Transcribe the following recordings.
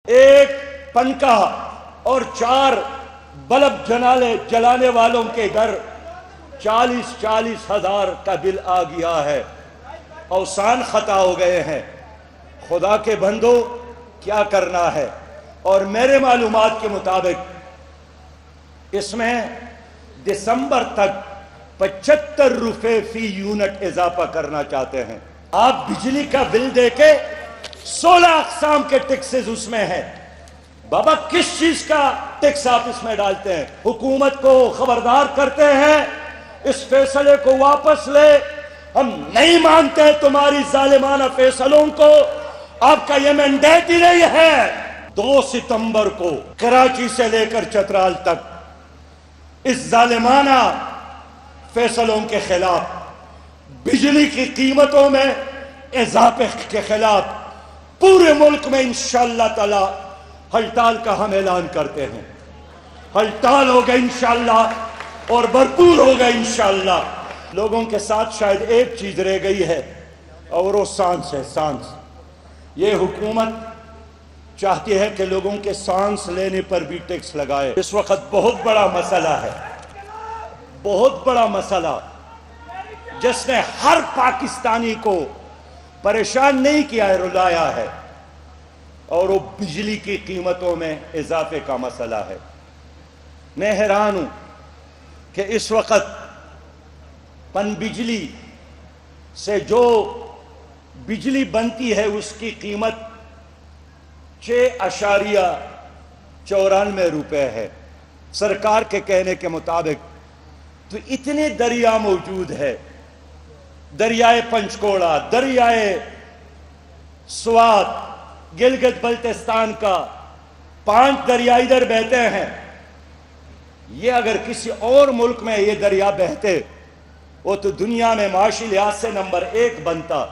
ایک پنکا اور 4 بلب جلانے والوں کے گھر 40 ہزار کا بل آ گیا ہے۔ اوسان خطا ہو گئے ہیں۔ خدا کے بندو کیا کرنا ہے؟ اور میرے معلومات کے مطابق اس میں دسمبر تک 75 روپے فی یونٹ اضافہ کرنا چاہتے ہیں۔ آپ بجلی کا بل دے کے 16 اقسام کے ٹیکسز اس میں ہیں۔ بابا کس چیز کا ٹیکس آپ اس میں ڈالتے ہیں؟ حکومت کو خبردار کرتے ہیں اس فیصلے کو واپس لے، ہم نہیں مانتے تمہاری ظالمانہ فیصلوں کو، آپ کا یہ مینڈیٹ ہی نہیں ہے۔ 2 ستمبر کو کراچی سے لے کر چترال تک اس ظالمانہ فیصلوں کے خلاف، بجلی کی قیمتوں میں اضافے کے خلاف پورے ملک میں انشاءاللہ تعالی ہڑتال کا ہم اعلان کرتے ہیں۔ ہڑتال ہوگا انشاءاللہ اور بھرپور ہوگا انشاءاللہ۔ لوگوں کے ساتھ شاید ایک چیز رہ گئی ہے اور وہ سانس ہے، سانس۔ یہ حکومت چاہتی ہے کہ لوگوں کے سانس لینے پر بھی ٹیکس لگائے۔ اس وقت بہت بڑا مسئلہ ہے، بہت بڑا مسئلہ جس نے ہر پاکستانی کو پریشان نہیں کیا ہے، رلایا ہے، اور وہ بجلی کی قیمتوں میں اضافے کا مسئلہ ہے۔ میں حیران ہوں کہ اس وقت پن بجلی سے جو بجلی بنتی ہے اس کی قیمت 6.94 روپے ہے سرکار کے کہنے کے مطابق۔ تو اتنے دریا موجود ہے، دریائے پنچکوڑا، دریائے سوات، گلگت بلتستان کا 5 دریا ادھر بہتے ہیں۔ یہ اگر کسی اور ملک میں یہ دریا بہتے وہ تو دنیا میں معاشی لحاظ سے نمبر 1 بنتا،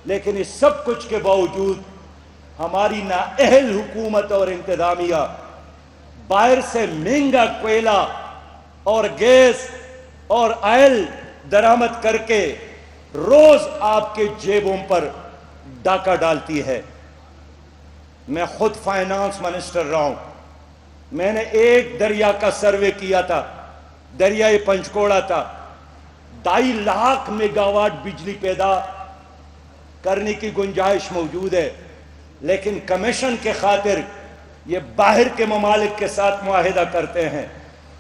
لیکن اس سب کچھ کے باوجود ہماری نااہل حکومت اور انتظامیہ باہر سے مہنگا کوئلہ اور گیس اور آئل درآمد کر کے روز آپ کے جیبوں پر ڈاکہ ڈالتی ہے۔ میں خود فائنانس منسٹر رہا ہوں، میں نے ایک دریا کا سروے کیا تھا، دریائے پنچکوڑا تھا۔ 2.5 لاکھ میگا واٹ بجلی پیدا کرنے کی گنجائش موجود ہے، لیکن کمیشن کے خاطر یہ باہر کے ممالک کے ساتھ معاہدہ کرتے ہیں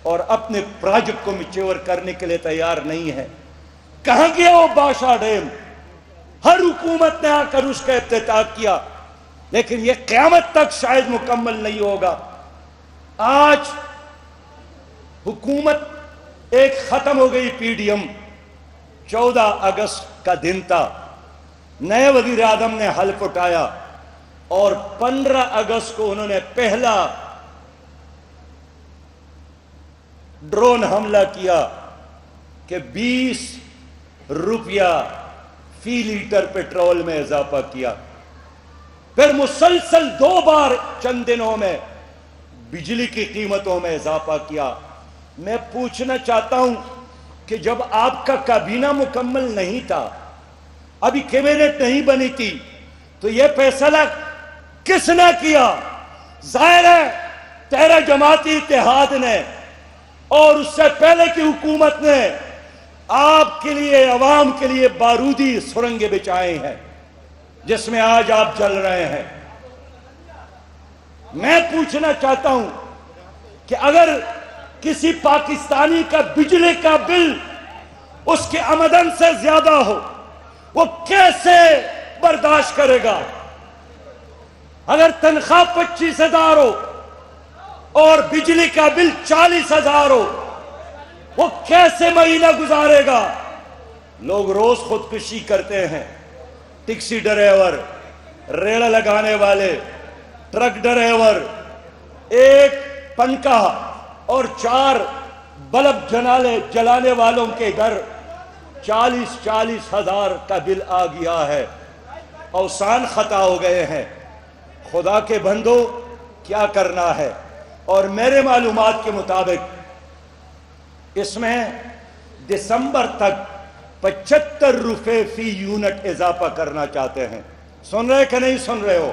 اور اپنے پروجیکٹ کو میچور کرنے کے لیے تیار نہیں ہے۔ کہاں گیا وہ باشا ڈیم؟ ہر حکومت نے آ کر اس کا افتتاح کیا، لیکن یہ قیامت تک شاید مکمل نہیں ہوگا۔ آج حکومت ایک ختم ہو گئی، پی ڈی ایم 14 اگست کا دن تھا، نئے وزیر اعظم نے حلف اٹھایا اور 15 اگست کو انہوں نے پہلا ڈرون حملہ کیا کہ 20 روپیہ فی لیٹر پیٹرول میں اضافہ کیا۔ پھر مسلسل 2 بار چند دنوں میں بجلی کی قیمتوں میں اضافہ کیا۔ میں پوچھنا چاہتا ہوں کہ جب آپ کا کابینہ مکمل نہیں تھا، ابھی کیبنٹ نہیں بنی تھی، تو یہ فیصلہ کس نے کیا؟ ظاہر ہے 13 جماعتی اتحاد نے اور اس سے پہلے کی حکومت نے آپ کے لیے، عوام کے لیے بارودی سرنگیں بچھائے ہیں جس میں آج آپ جل رہے ہیں۔ میں پوچھنا چاہتا ہوں کہ اگر کسی پاکستانی کا بجلی کا بل اس کے آمدن سے زیادہ ہو، وہ کیسے برداشت کرے گا؟ اگر تنخواہ 25,000 ہو اور بجلی کا بل 40,000 ہو، وہ کیسے مہینہ گزارے گا؟ لوگ روز خودکشی کرتے ہیں، ٹیکسی ڈرائیور، ریڑھ لگانے والے، ٹرک ڈرائیور۔ ایک پنکا اور 4 بلب جلانے والوں کے گھر 40 ہزار کا بل آ گیا ہے۔ اوسان خطا ہو گئے ہیں۔ خدا کے بندو کیا کرنا ہے؟ اور میرے معلومات کے مطابق اس میں دسمبر تک 75 روپے فی یونٹ اضافہ کرنا چاہتے ہیں۔ سن رہے کہ نہیں سن رہے ہو؟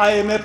IMF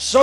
100